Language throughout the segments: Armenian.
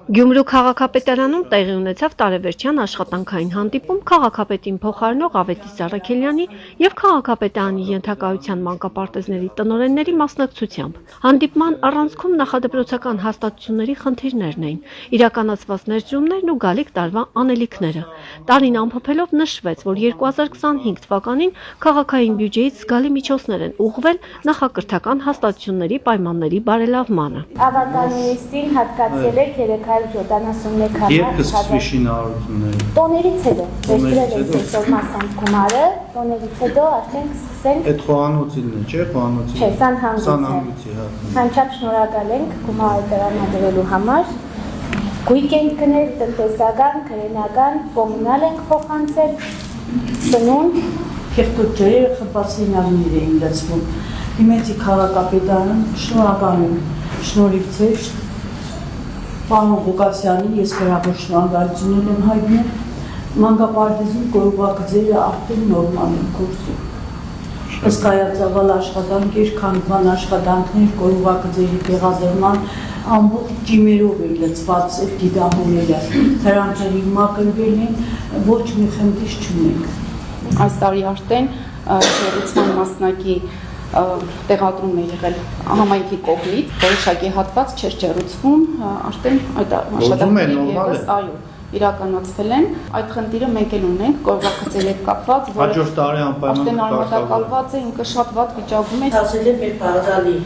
Գյումրու քաղաքապետարանում տեղի ունեցավ տարեվերջյան աշխատանքային հանդիպում քաղաքապետին փոխարինող Ավետիս Առաքելյանի և քաղաքապետարանի ենթակայության մանկապարտեզների տնօրենների մասնակցությամբ։ Հանդիպման առանցքում նախադպրոցական հաստատությունների խնդիրներն էին, իրականացված ներդրումներն ու գալիք տարվա անելիքները։ Տարին ամփոփելով նշվեց, որ 2025 թվականին քաղաքային բյուջեից զգալի միջոցներ են ուղղվել նախակրթական հաստատությունների պայմանների բարելավմանը։ Ավականիստին հատկացել է 371 հազար։ Երբ կսկսվի շինարարությունները։ Տոներից հետո, վերցրել ենք այսօր մասամբ գումարը, տոներից հետո արդեն կսկսենք։ Այդ խոհանոցինն է, չէ՞, խոհանոցին։ Չէ, Սանհանգույցի, հա։ Անչափ շնորհակալ ենք գումարը տրամադրելու համար։ Գույք ենք գնել, տնտեսական, քրենական, կոմունալ ենք փոխանցել, սնունդ։ Քերտոջերը խմբասենյակներ էին լցվում։ Հիմեցի քաղաքապետարան շնորհակալ եմ, շնորհիվ ձեզ, պարոն Ղուկասյանին ես գրավոր շնորհակալություն եմ հայտնել, մանկապարտեզի գորգագծերը արդեն նորմալ են գործում։ Հսկայածավալ աշխատանք էր, քանքան աշխատանքներ, գորգագծերի տեղադրման ամբողջ ջիմերով են լցված դիդամները, դրանցերի մակրվել են, ոչ մի խնդիր չունենք։ Այս տարի արդեն շրջացման մասնակի տեղադրում է եղել համայնքի կողմից, որոշակի հատված չէր ջեռուցվում, արդեն այդ աշխատանքները ևս այո իրականացվել են, այդ խնդիրը մենք էլ ունենք գորգագծերի հետ կապված, որը արդեն արմատակալված է, ինքը շատ վատ վիճակում է։ Հասել է մեր բարդալի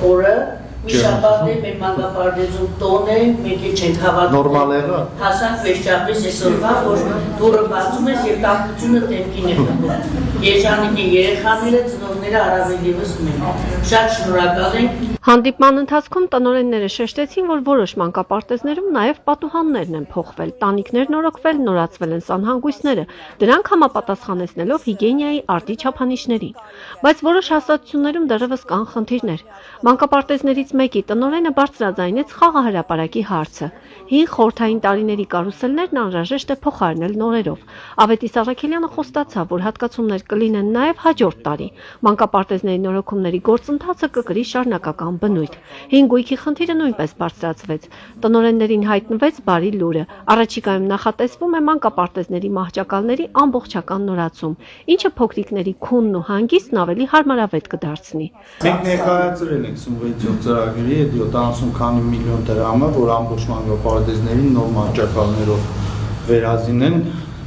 օրը, մի շաբաթ է մեր մանկապարտեզում տոն է, մենք չենք հավատում։ Նորմալ եղա։ Հասանք վերջապես այսօրվա, որ դուռը բացում ես եւ տաքությունը դեպքին է գնում։ Երջանիկ են երեխաները, ծնողները առավել ևս մենք։ Շատ շնորհակալ ենք։ Հանդիպման ընթացքում տնօրենները շեշտեցին, որ որոշ մանկապարտեզներում նաև պատուհաններն են փոխվել, տանիքներն նորոգվել, նորացվել են սանհանգույցները, դրանք համապատասխանեցնելով հիգիենայի արդի չափանիշներին։ Բայց որոշ հաստատություններում դեռևս կան խնդիրներ։ Մանկապարտեզներից մեկի տնօրենը բարձրաձայնեց խաղահրապարակի հարցը։ Հին խորհրդային տարիների կարուսելներն անհրաժեշտ է փոխարինել նորերով։ Ավետիս Առաքելյանը խոստացավ, որ հատկացումներ կլինեն նաև հաջորդ տարի։ Մանկապարտեզների նորոգումների գործընթացը կկրի շարունակական բնույթ։ Հին գույքի խնդիրը նույնպես բարձրացվեց։ Տնօրեններին հայտնվեց բարի լուրը։ Առաջիկայում նախատեսվում է մանկապարտեզների մահճակալների ամբողջական նորացում, ինչը փոքրիկների քունն ու հանգիստն ավելի հարմարավետ կդարձնի։ Մենք ներկայացրել ենք 26-րդ ծրագրի այդ 70 քանի միլիոն դրամը, որ ամբողջ մանկապարտեզներին նոր մահճակալներով վերազինեն,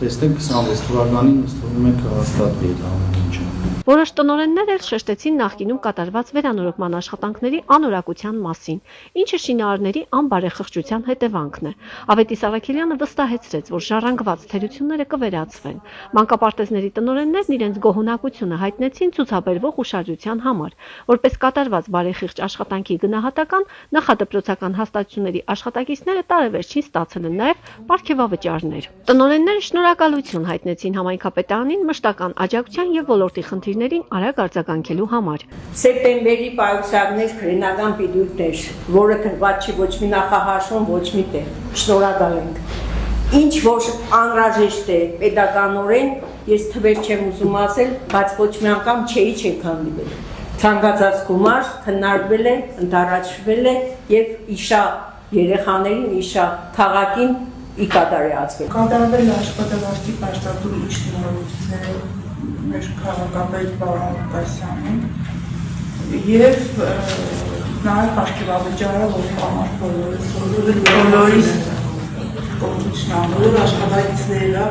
տեսնենք 26 թվականին ըստ թվում է կհաստատվի այդ ամեն ինչը։ Որոշ տնօրեններ էլ շեշտեցին նախկինում կատարված վերանորոգման աշխատանքների անորակության մասին, ինչը շինարարների անբարեխղճության հետևանքն է։ Ավետիս Առաքելյանը վստահեցրեց, որ ժառանգված թերությունները կվերացվեն։ Մանկապարտեզների տնօրեններն իրենց գոհունակությունը հայտնեցին ցուցաբերվող ուշադրության համար, որպես կատարված բարեխիղճ աշխատանքի գնահատական նախադպրոցական հաստատությունների աշխատակիցները տարեվերջին ստացել են նաև պարգևավճարներ։ Տնօրենները շնորհակալություն հայտնեցին համայնքապետարանին մշտական աջակցության եւ ոլորտի խնդիրներին արագ արձագանքելու համար։ Սեպտեմբերի պայուսակներ քրենական պիտույտներ, որը գրված չի ոչ մի նախահաշվում, ոչ մի տեղ։ Շնորհակալ ենք։ Ինչ որ անհրաժեշտ է պետականորեն, ես թվեր չեմ ուզում ասել, բայց ոչ մի անգամ չեք հանդիպել։ Ցանկացած գումար քննարկվել է, ընդառաջվել է եւ իշա երեխաներին, իշա քաղաքին ի կատարյացվել։ Կատարվել աշխատավարձի պաշտպանության շնորհիվ մեր քաղաքապետ պարոն Ղուկասյանին եւ նաեւ պարգևավճարը, որի համար բոլորիս կողմից աշխատակիցները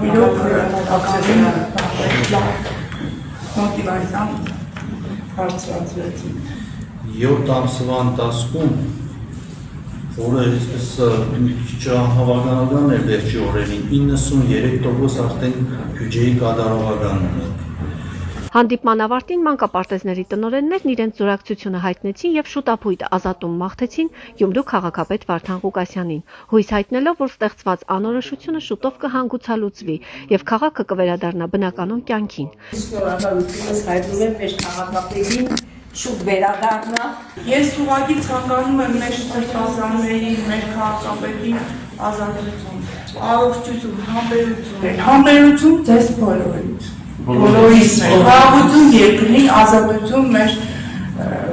մոտիվացիան բարձրացրեցին։ 7 ամսվա ընթացքում, որը այսպես քիչ անհավանական էր վերջի օրերին, 93% արդեն բյուջեի կատարողականն է։ Հանդիպման ավարտին մանկապարտեզների տնօրեններն իրենց զորակցությունը հայտնեցին եւ շուտապույտ ազատում մաղթեցին Գյումրու քաղաքապետ Վարդան Ղուկասյանին, հույս հայտնելով, որ ստեղծված անորոշությունը շուտով կհանգուցալուծվի եւ քաղաքը կվերադառնա բնականոն կյանքին։ Շնորհակալությունս հայտնում եմ մեր քաղաքապետին, շուտ վերադառնա։ Ես ուղղակի ցանկանում եմ մեր սրբազաններին, մեր քաղաքապետին ազատություն, առողջություն, համբերություն ձեզ բոլորից։ Բոլորիս խաղաղություն երկրի ազատություն մեր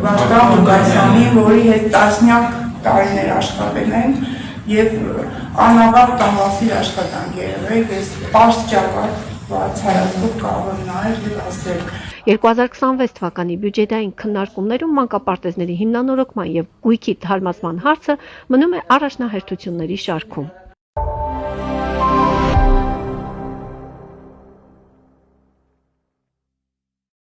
Վարդան Ղուկասյանին, որի հետ տասնյակ տարիներ աշխատել ենք, եւ անավարտ տավասիր աշխատանք եղել, ես պարզ ճակատ բացառությամբ կարող եմ նայել եւ ասել 2026 թվականի բյուջետային քննարկումներում մանկապարտեզների հիմնանորոգման եւ գույքի թարմացման հարցը մնում է առաջնահերթությունների շարքում։